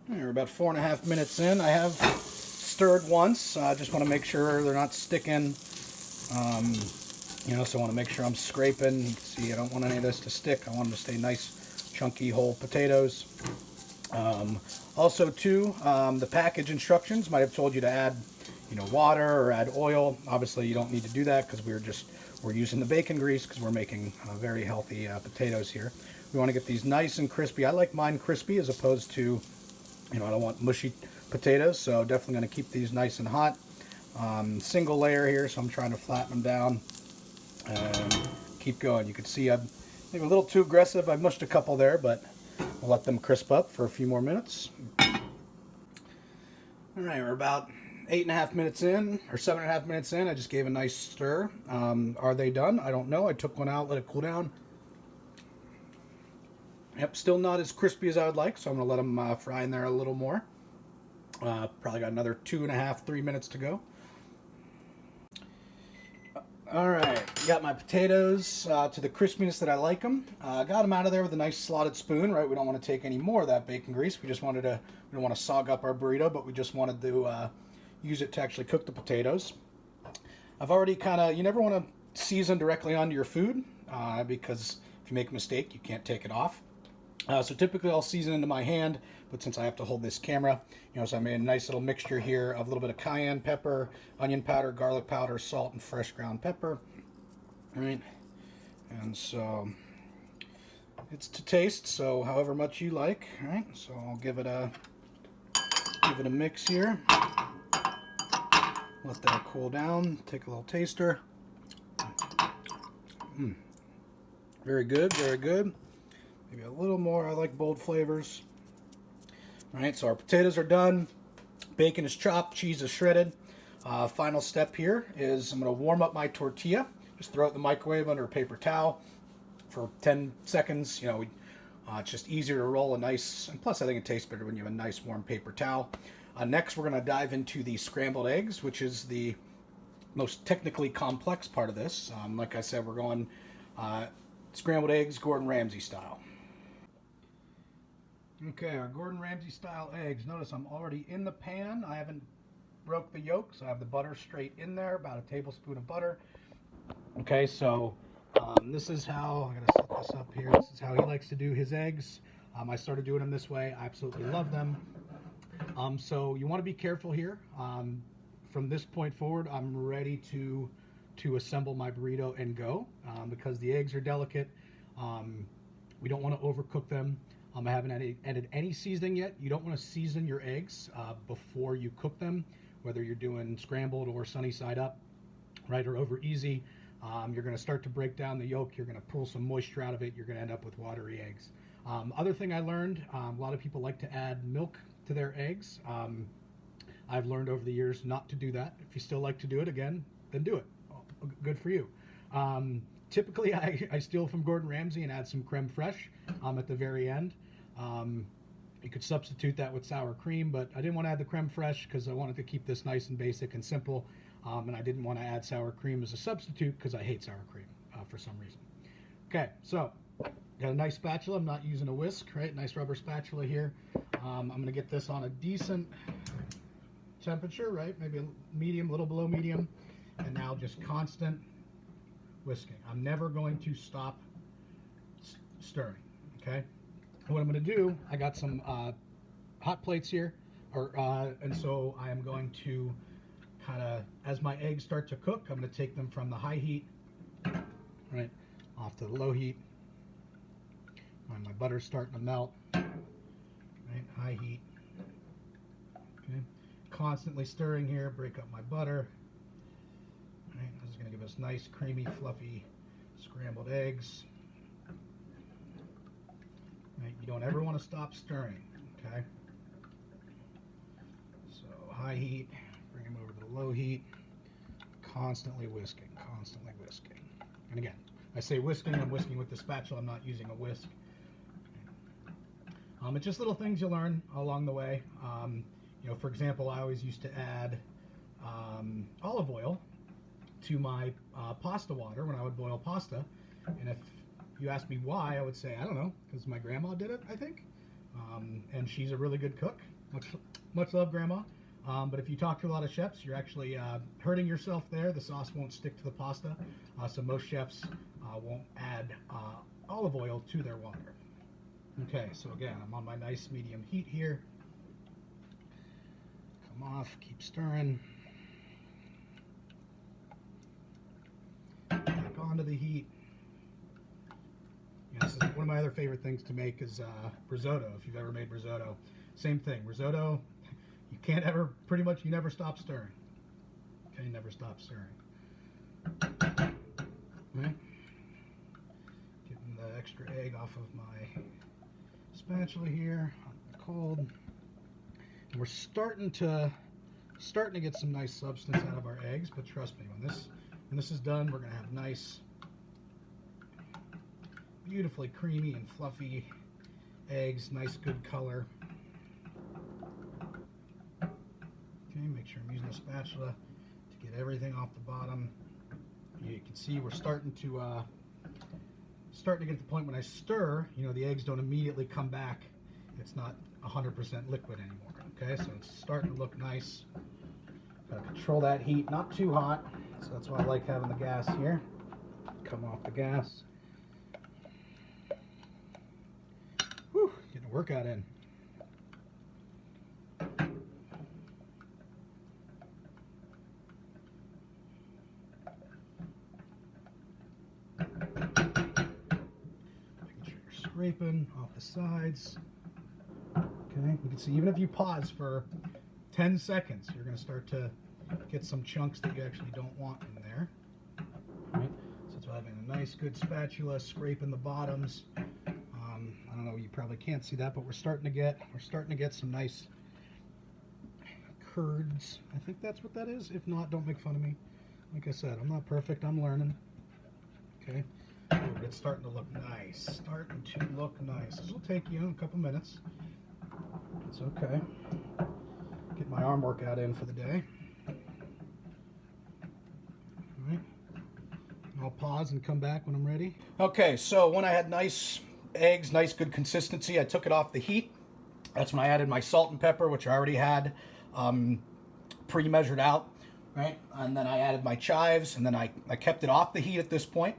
We're about 4.5 minutes in. I have stirred once. I just want to make sure they're not sticking. Um, so I want to make sure I'm scraping. You can see I don't want any of this to stick. I want them to stay nice, chunky, whole potatoes. Also, too, the package instructions might have told you to add, water or add oil. Obviously, you don't need to do that because we're using the bacon grease because we're making very healthy potatoes here. We want to get these nice and crispy. I like mine crispy as opposed to, I don't want mushy potatoes, so definitely going to keep these nice and hot. Single layer here, so I'm trying to flatten them down and keep going. You can see I'm maybe a little too aggressive. I mushed a couple there, but we'll let them crisp up for a few more minutes. All right, we're about 8.5 minutes in, or 7.5 minutes in. I just gave a nice stir. Are they done? I don't know. I took one out, let it cool down. Yep, still not as crispy as I would like, so I'm going to let them fry in there a little more. Probably got another 2.5, 3 minutes to go. All right, got my potatoes to the crispiness that I like them. Got them out of there with a nice slotted spoon, right? We don't want to take any more of that bacon grease. We don't want to sog up our burrito, but we just wanted to use it to actually cook the potatoes. I've already you never want to season directly onto your food because if you make a mistake, you can't take it off. So typically I'll season into my hand, but since I have to hold this camera, so I made a nice little mixture here of a little bit of cayenne pepper, onion powder, garlic powder, salt, and fresh ground pepper. All right, and so it's to taste, so however much you like. All right, so I'll give it a mix here. Let that cool down. Take a little taster. Very good, very good. Maybe a little more. I like bold flavors. All right, so our potatoes are done. Bacon is chopped. Cheese is shredded. Final step here is I'm going to warm up my tortilla. Just throw it in the microwave under a paper towel for 10 seconds. It's just easier to roll a nice, and plus I think it tastes better when you have a nice warm paper towel. Next, we're going to dive into the scrambled eggs, which is the most technically complex part of this. Like I said, we're going scrambled eggs, Gordon Ramsay style. Okay, our Gordon Ramsay style eggs. Notice I'm already in the pan. I haven't broke the yolk, so I have the butter straight in there, about a tablespoon of butter. Okay, so this is how, I gotta set this up here. This is how he likes to do his eggs. I started doing them this way. I absolutely love them. So you want to be careful here. From this point forward, I'm ready to assemble my burrito and go because the eggs are delicate. We don't want to overcook them. I haven't added any seasoning yet. You don't want to season your eggs before you cook them, whether you're doing scrambled or sunny side up, right, or over easy. You're going to start to break down the yolk. You're going to pull some moisture out of it. You're going to end up with watery eggs. Other thing I learned, a lot of people like to add milk to their eggs. I've learned over the years not to do that. If you still like to do it, again, then do it. Good for you. Typically, I steal from Gordon Ramsay and add some creme fraiche at the very end. You could substitute that with sour cream, but I didn't want to add the creme fraiche because I wanted to keep this nice and basic and simple. And I didn't want to add sour cream as a substitute because I hate sour cream for some reason. Okay, so got a nice spatula. I'm not using a whisk, right? Nice rubber spatula here. I'm going to get this on a decent temperature, right? Maybe a medium, a little below medium. And now just constant whisking. I'm never going to stop stirring, okay? What I'm going to do, I got some hot plates here, and so I am going to kind of, as my eggs start to cook, I'm going to take them from the high heat, right, off to the low heat. When my butter's starting to melt, right, high heat. Okay, constantly stirring here, break up my butter. Right, this is going to give us nice, creamy, fluffy scrambled eggs. Right, you don't ever want to stop stirring, okay? So high heat, bring them over to the low heat, constantly whisking, constantly whisking. And again, I say whisking, I'm whisking with the spatula, I'm not using a whisk. It's just little things you learn along the way. For example, I always used to add olive oil to my pasta water when I would boil pasta. And if you ask me why, I would say, I don't know, because my grandma did it, I think. And she's a really good cook. Much love, Grandma. But if you talk to a lot of chefs, you're actually hurting yourself there. The sauce won't stick to the pasta, so most chefs won't add olive oil to their water. Okay, so again, I'm on my nice medium heat here. Come off, keep stirring. Back onto the heat. Yeah, this is one of my other favorite things to make is risotto. If you've ever made risotto, same thing. Risotto, you can't ever, pretty much, you never stop stirring. Okay, you never stop stirring. Okay. Getting the extra egg off of my spatula here, cold. And we're starting to get some nice substance out of our eggs, but trust me, when this is done, we're gonna have nice, beautifully creamy and fluffy eggs, nice good color. Okay, make sure I'm using a spatula to get everything off the bottom. You can see we're starting to get to the point when I stir, you know, the eggs don't immediately come back. It's not 100% liquid anymore. Okay, so it's starting to look nice. Gotta control that heat, not too hot. So that's why I like having the gas here. Come off the gas. Whew, getting a workout in. Making sure you're scraping off the sides. Okay, you can see even if you pause for 10 seconds, you're going to start to get some chunks that you actually don't want in there. Right? So it's having a nice good spatula, scraping the bottoms. I don't know, you probably can't see that, but we're starting to get some nice curds. I think that's what that is. If not, don't make fun of me. Like I said, I'm not perfect. I'm learning. Okay, oh, it's starting to look nice. Starting to look nice. This will take you a couple minutes. It's okay. Get my arm workout in for the day. All right. I'll pause and come back when I'm ready. Okay, so when I had nice eggs, nice good consistency, I took it off the heat. That's when I added my salt and pepper, which I already had pre-measured out, right? And then I added my chives, and then I kept it off the heat at this point.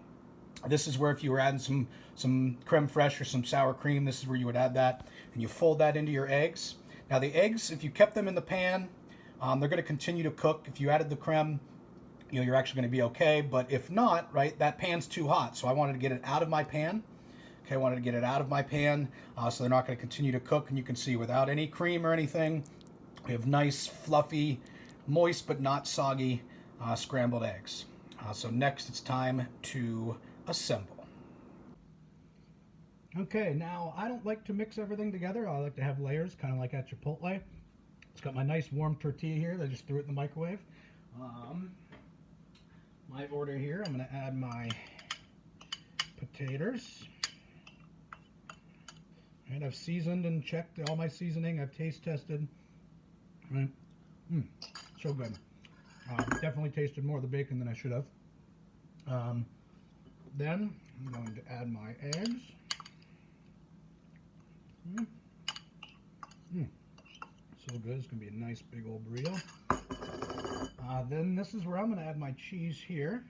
This is where if you were adding some creme fraiche or some sour cream, this is where you would add that, and you fold that into your eggs. Now the eggs, if you kept them in the pan, they're going to continue to cook. If you added the creme, you know, you're actually going to be okay. But if not, right, that pan's too hot. So I wanted to get it out of my pan. Okay, I wanted to get it out of my pan, so they're not going to continue to cook. And you can see without any cream or anything, we have nice, fluffy, moist but not soggy scrambled eggs. So next it's time to assemble. Okay, now I don't like to mix everything together. I like to have layers, kind of like at Chipotle. It's got my nice warm tortilla here that I just threw it in the microwave. My order here, I'm going to add my potatoes. And I've seasoned and checked all my seasoning. I've taste tested. Right. So good. Definitely tasted more of the bacon than I should have. Then I'm going to add my eggs. So good. It's going to be a nice big old burrito. Then this is where I'm going to add my cheese here.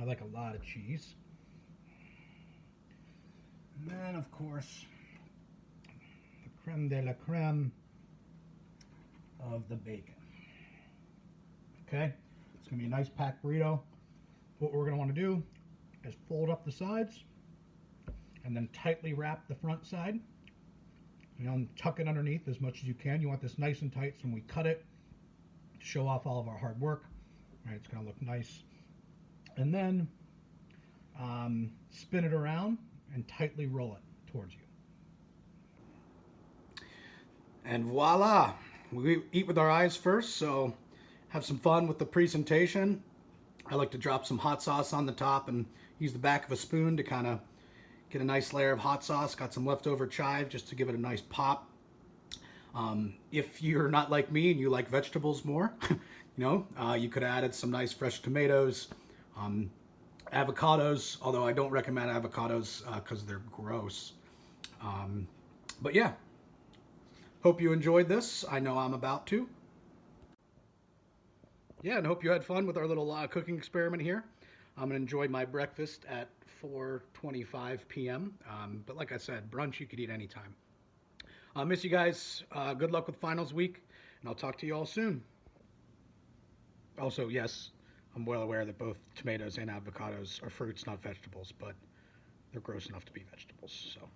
I like a lot of cheese. And then, of course, the creme de la creme of the bacon. Okay? It's going to be a nice packed burrito. What we're going to want to do is fold up the sides and then tightly wrap the front side. You know, and tuck it underneath as much as you can. You want this nice and tight so when we cut it, to show off all of our hard work. Right, it's going to look nice. And then spin it around and tightly roll it towards you. And voila! We eat with our eyes first, so have some fun with the presentation. I like to drop some hot sauce on the top and use the back of a spoon to kind of get a nice layer of hot sauce. Got some leftover chive just to give it a nice pop. If you're not like me and you like vegetables more, you know, you could have added some nice fresh tomatoes, avocados, although I don't recommend avocados because they're gross. But yeah, hope you enjoyed this. I know I'm about to. Yeah, and hope you had fun with our little cooking experiment here. I'm gonna enjoy my breakfast at 4:25 p.m. But like I said, brunch you could eat anytime. I'll miss you guys. Good luck with finals week, and I'll talk to you all soon. Also, yes, I'm well aware that both tomatoes and avocados are fruits, not vegetables, but they're gross enough to be vegetables. So.